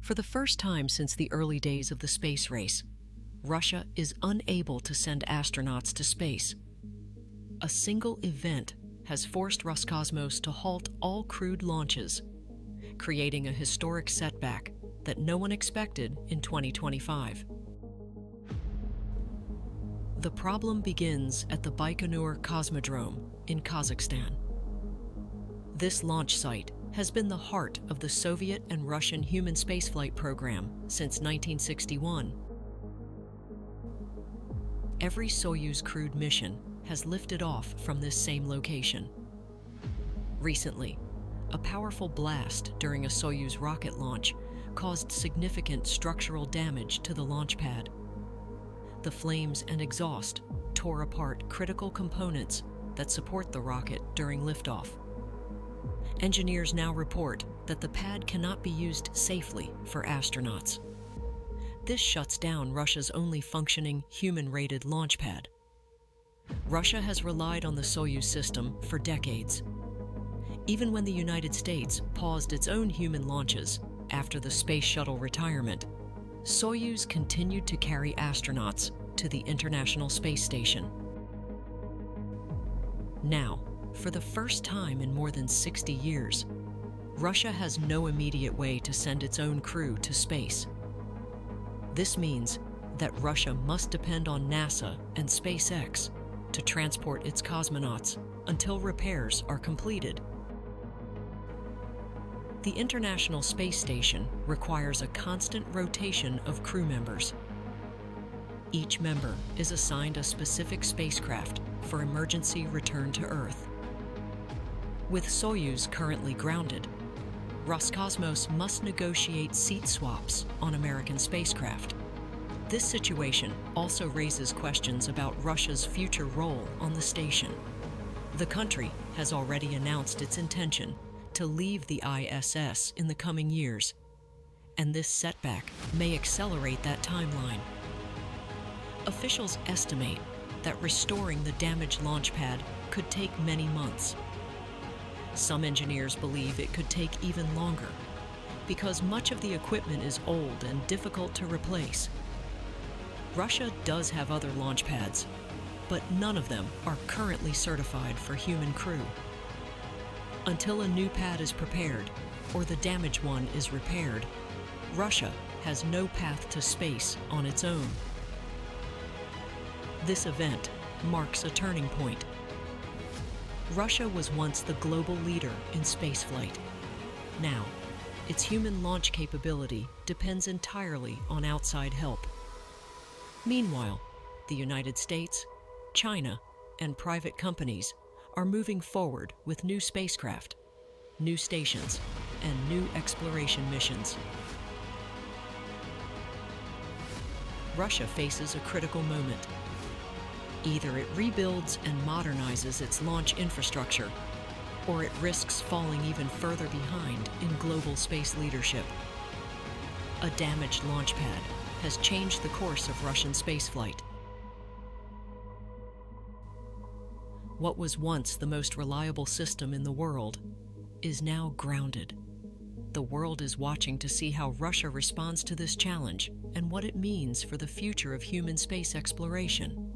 For the first time since the early days of the space race, Russia is unable to send astronauts to space. A single event has forced Roscosmos to halt all crewed launches, creating a historic setback that no one expected in 2025. The problem begins at the Baikonur Cosmodrome in Kazakhstan. This launch site has been the heart of the Soviet and Russian human spaceflight program since 1961. Every Soyuz crewed mission has lifted off from this same location. Recently, a powerful blast during a Soyuz rocket launch caused significant structural damage to the launch pad. The flames and exhaust tore apart critical components that support the rocket during liftoff. Engineers now report that the pad cannot be used safely for astronauts. This shuts down Russia's only functioning human-rated launch pad. Russia has relied on the Soyuz system for decades. Even when the United States paused its own human launches after the space shuttle retirement, Soyuz continued to carry astronauts to the International Space Station. Now, for the first time in more than 60 years, Russia has no immediate way to send its own crew to space. This means that Russia must depend on NASA and SpaceX to transport its cosmonauts until repairs are completed. The International Space Station requires a constant rotation of crew members. Each member is assigned a specific spacecraft for emergency return to Earth. With Soyuz currently grounded, Roscosmos must negotiate seat swaps on American spacecraft. This situation also raises questions about Russia's future role on the station. The country has already announced its intention to leave the ISS in the coming years, and this setback may accelerate that timeline. Officials estimate that restoring the damaged launch pad could take many months. Some engineers believe it could take even longer, because much of the equipment is old and difficult to replace. Russia does have other launch pads, but none of them are currently certified for human crew. Until a new pad is prepared, or the damaged one is repaired, Russia has no path to space on its own. This event marks a turning point. Russia was once the global leader in spaceflight. Now, its human launch capability depends entirely on outside help. Meanwhile, the United States, China, and private companies are moving forward with new spacecraft, new stations, and new exploration missions. Russia faces a critical moment. Either it rebuilds and modernizes its launch infrastructure, or it risks falling even further behind in global space leadership. A damaged launch pad has changed the course of Russian spaceflight. What was once the most reliable system in the world is now grounded. The world is watching to see how Russia responds to this challenge and what it means for the future of human space exploration.